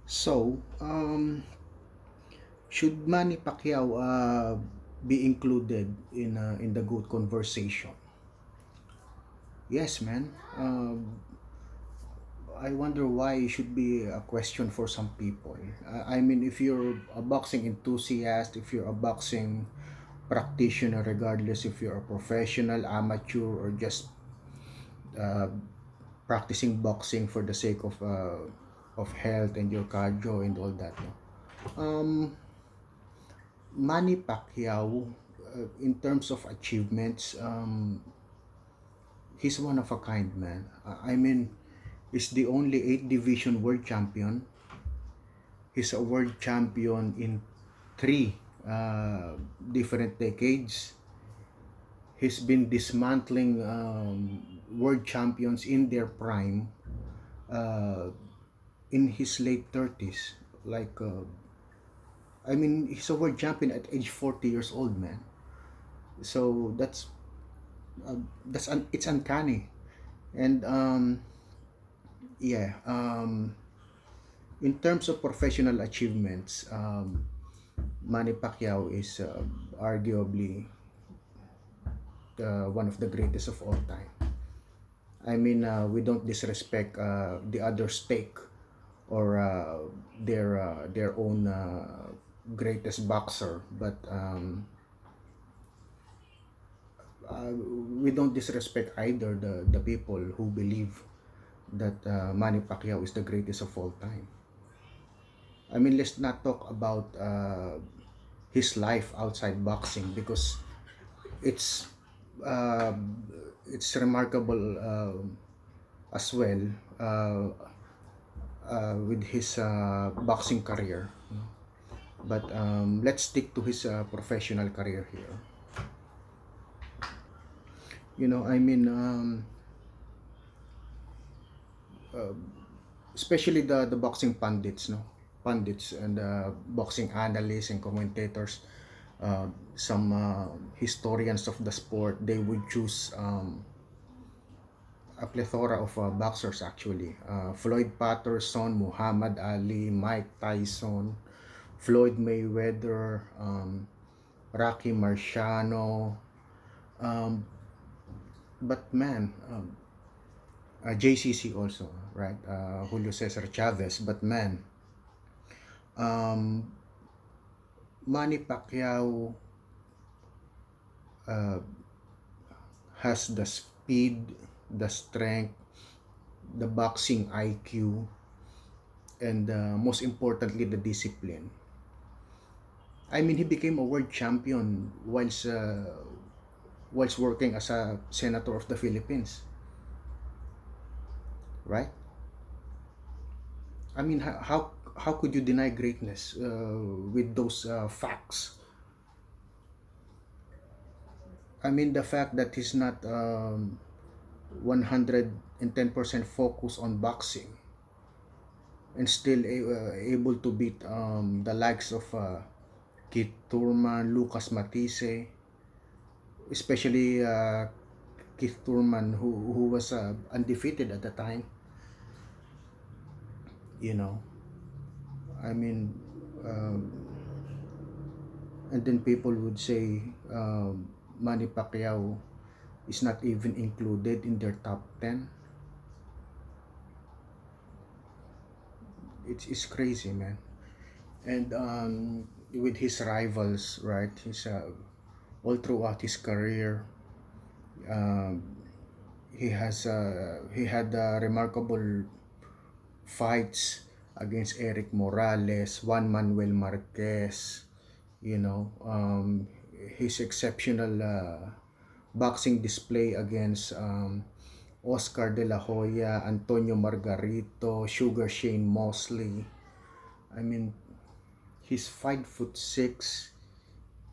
So, should Manny Pacquiao be included in the GOAT conversation? Yes, man. I wonder why it should be a question for some people. I mean, if you're a boxing enthusiast, if you're a boxing practitioner, regardless if you're a professional, amateur, or just uh, practicing boxing for the sake of health and your cardio and all that. No? Manny Pacquiao, in terms of achievements, he's one of a kind, man. I mean, he's the only 8 division world champion. He's a world champion in 3 different decades. He's been dismantling world champions in their prime uh, in his late 30s. Like, I mean, he's a world champion at age 40 years old, man. So it's uncanny. And yeah, in terms of professional achievements, Manny Pacquiao is arguably one of the greatest of all time. I mean, we don't disrespect the other stake or their own greatest boxer, but uh, we don't disrespect either the people who believe that Manny Pacquiao is the greatest of all time. I mean, let's not talk about his life outside boxing because it's uh, it's remarkable as well uh, with his boxing career. But let's stick to his professional career here. I mean, especially the boxing pundits, no, pundits and boxing analysts and commentators. Some historians of the sport, they would choose a plethora of boxers actually. Floyd Patterson, Muhammad Ali, Mike Tyson, Floyd Mayweather, Rocky Marciano. Um, but man, JCC also, right? Julio Cesar Chavez. But man, um, Manny Pacquiao uh, has the speed, the strength, the boxing IQ, and most importantly, the discipline. I mean, he became a world champion whilst working as a senator of the Philippines, right? I mean, how could you deny greatness with those facts? I mean, the fact that he's not 110% focused on boxing and still able to beat the likes of Keith Thurman, Lucas Matisse, especially Keith Thurman, who was undefeated at the time. You know, I mean, um, and then people would say Manny Pacquiao is not even included in their top 10. It's crazy, man. And with his rivals, right? His all throughout his career, um, he had remarkable fights against Eric Morales, Juan Manuel Marquez, his exceptional boxing display against Oscar De La Hoya, Antonio Margarito, Sugar Shane Mosley. I mean, he's 5'6",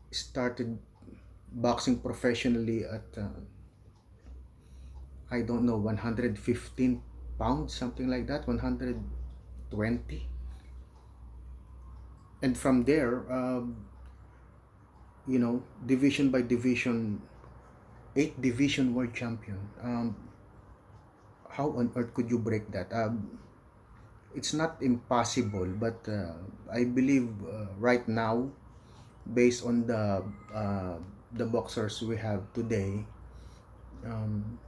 started boxing professionally at I don't know, 115 pounds, something like that, 120. And from there, division by division, 8 division world champion. How on earth could you break that? it's not impossible, but I believe right now, based on the boxers we have today, um,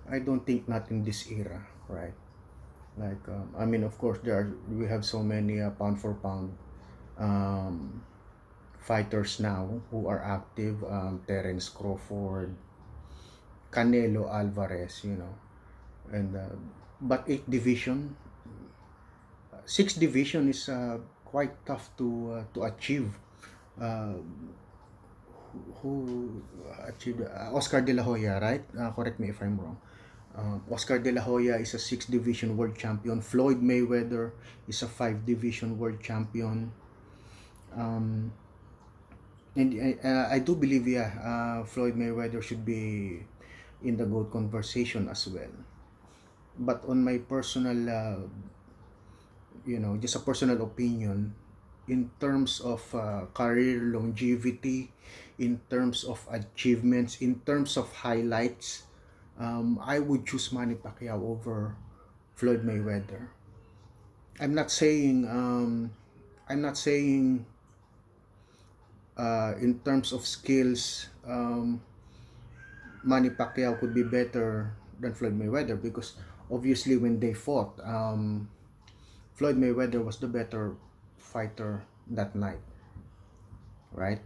I don't think not in this era, right? Like, I mean, of course, we have so many pound for pound um, fighters now who are active. Terence Crawford, Canelo Alvarez, and but eighth division, sixth division is quite tough to achieve. Uh, who achieved Oscar De La Hoya, right? Correct me if I'm wrong. Oscar De La Hoya is a 6 division world champion. Floyd Mayweather is a 5 division world champion. Um, and I do believe, yeah, Floyd Mayweather should be in the GOAT conversation as well. But on my personal, just a personal opinion, in terms of career longevity, in terms of achievements, in terms of highlights, I would choose Manny Pacquiao over Floyd Mayweather. I'm not saying in terms of skills, Manny Pacquiao could be better than Floyd Mayweather, because obviously when they fought, Floyd Mayweather was the better fighter that night, right?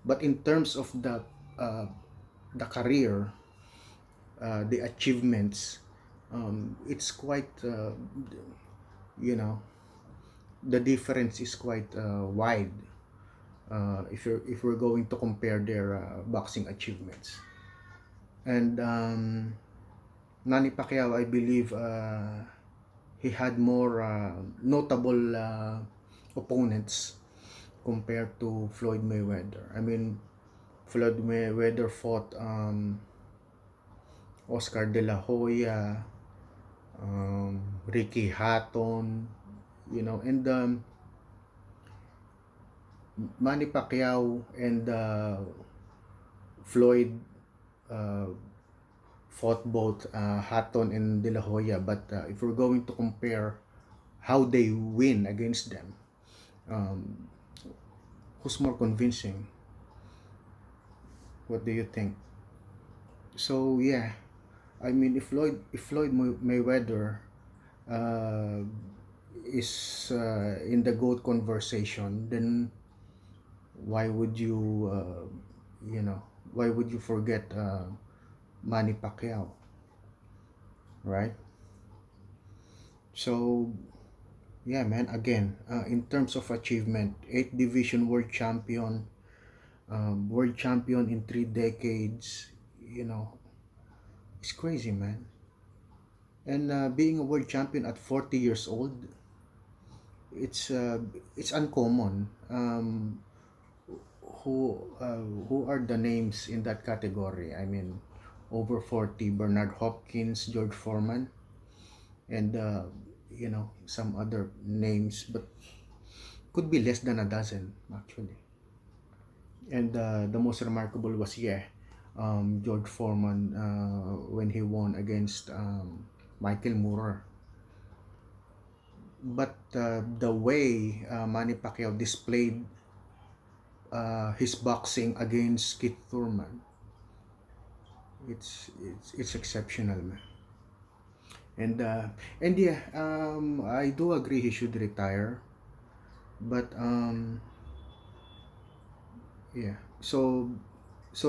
But in terms of uh, the career, the achievements, it's quite you know the difference is quite wide, if we're going to compare their boxing achievements. And Manny Pacquiao, I believe, he had more notable opponents compared to Floyd Mayweather. I mean, Floyd Mayweather fought Oscar De La Hoya, Ricky Hatton, and Manny Pacquiao and Floyd uh, fought both Hatton and De La Hoya. But if we're going to compare how they win against them, um, who's more convincing? What do you think? So yeah, I mean, if Floyd Mayweather uh, is in the GOAT conversation, then why would you you know why would you forget Manny Pacquiao, right? So yeah, man, again, in terms of achievement, 8 division world champion in 3 decades, it's crazy, man. And being a world champion at 40 years old, it's uh, it's uncommon. Who are the names in that category? I mean, over 40, Bernard Hopkins, George Foreman, and some other names, but could be less than a dozen actually. And the most remarkable was, yeah, George Foreman, when he won against Michael Moorer. But the way Manny Pacquiao displayed his boxing against Keith Thurman, it's exceptional, man. And yeah, I do agree he should retire, but yeah. So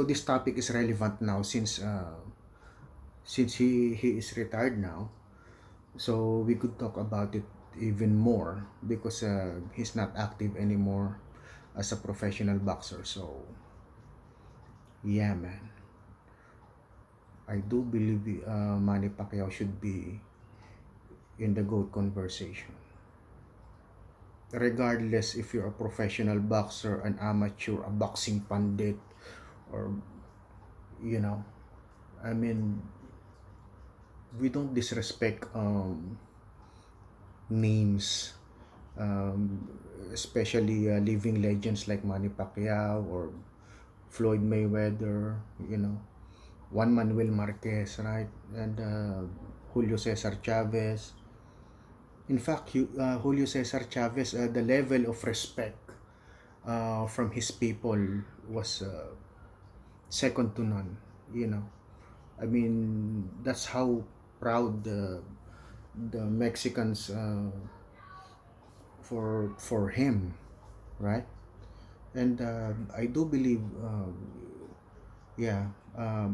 this topic is relevant now, since he is retired now. So we could talk about it even more, because he's not active anymore as a professional boxer. So yeah, man, I do believe Manny Pacquiao should be in the GOAT conversation. Regardless if you're a professional boxer, an amateur, a boxing pundit, or you know, I mean, we don't disrespect names, um, especially living legends like Manny Pacquiao or Floyd Mayweather, Juan Manuel Marquez, right? And Julio Cesar Chavez. In fact, Julio Cesar Chavez, the level of respect from his people was second to none. You know, I mean, that's how proud the Mexicans for him, right? And I do believe, yeah,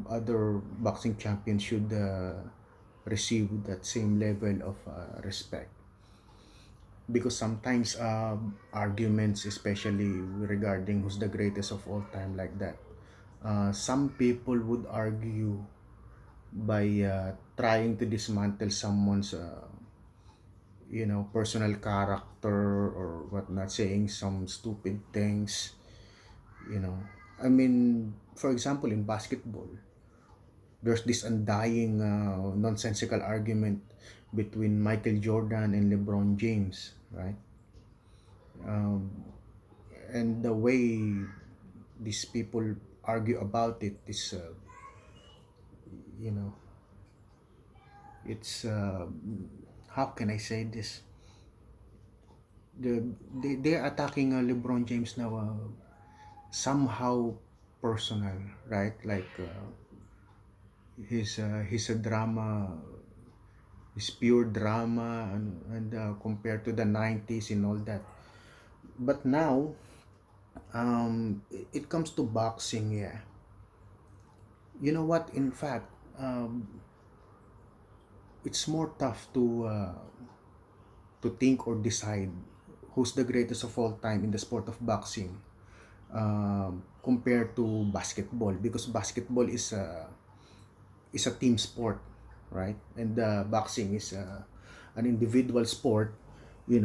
other boxing champions should receive that same level of respect, because sometimes arguments, especially regarding who's the greatest of all time, like that, some people would argue by trying to dismantle someone's personal character or whatnot, saying some stupid things. you know I mean, for example, in basketball, there's this undying nonsensical argument between Michael Jordan and LeBron James, right? um, and the way these people argue about it is, you know it's how can I say this? They're attacking LeBron James now, somehow personal, right? Like, he's a drama, he's pure drama, and compared to the 90s and all that. But now, it comes to boxing, yeah. You know what? In fact, it's more tough to think or decide who's the greatest of all time in the sport of boxing, compared to basketball, because basketball is a team sport, right? And boxing is an individual sport. You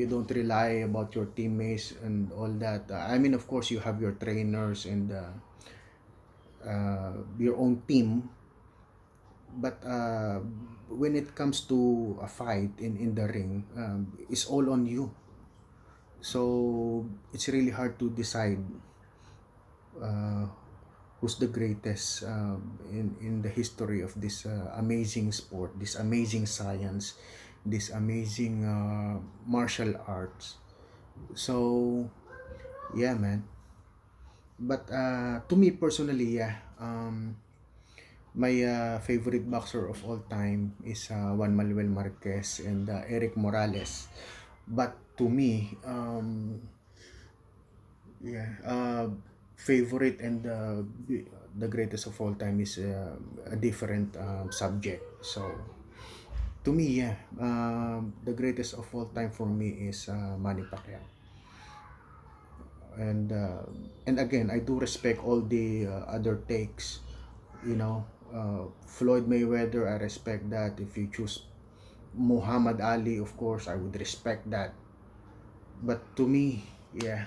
don't rely about your teammates and all that. I mean, of course, you have your trainers and your own team, but when it comes to a fight in the ring, it's all on you. So it's really hard to decide uh, who's the greatest in the history of this amazing sport, this amazing science, this amazing martial arts. So yeah, man. But to me personally, yeah, my favorite boxer of all time is Juan Manuel Marquez and Eric Morales. But to me, yeah, favorite and the greatest of all time is a different subject. So to me, yeah, the greatest of all time for me is Manny Pacquiao. And again, I do respect all the other takes. Floyd Mayweather, I respect that. If you choose Muhammad Ali, of course, I would respect that. But to me, yeah,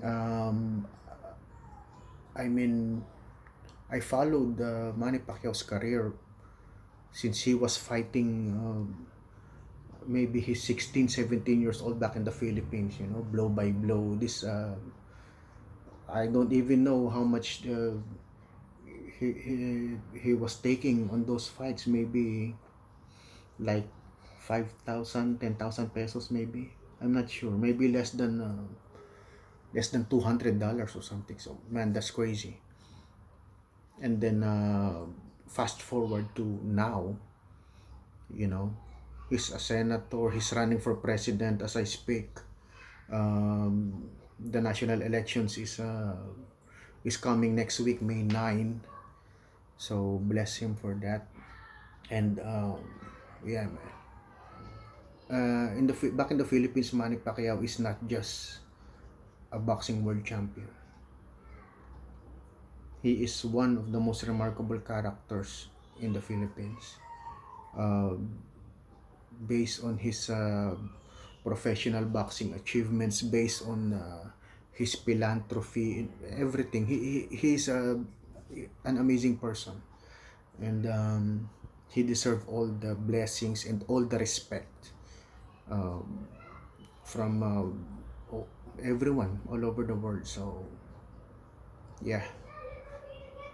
um, I mean, I followed Manny Pacquiao's career since he was fighting, maybe he's 16, 17 years old back in the Philippines, blow by blow. I don't even know how much he was taking on those fights. Maybe like 5,000, 10,000 pesos maybe. I'm not sure. Maybe less than $200 or something. So man, that's crazy. And then fast forward to now, you know, he's a senator. He's running for president as I speak. The national elections is coming next week, May 9. So bless him for that. And yeah, man. Back in the Philippines, Manny Pacquiao is not just a boxing world champion. He is one of the most remarkable characters in the Philippines. Uh, Based on his professional boxing achievements, based on his philanthropy, everything. He's an amazing person, and he deserves all the blessings and all the respect um, from everyone all over the world. So yeah,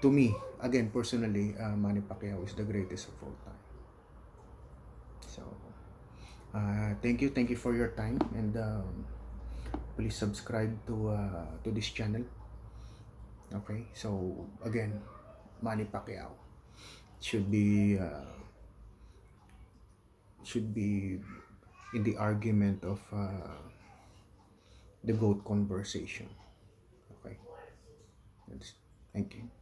to me, again personally, Manny Pacquiao is the greatest of all time. So Thank you for your time, and please subscribe to this channel. Okay, so again, Manny Pacquiao should be uh, should be in the argument of the GOAT conversation. Okay, That's- thank you.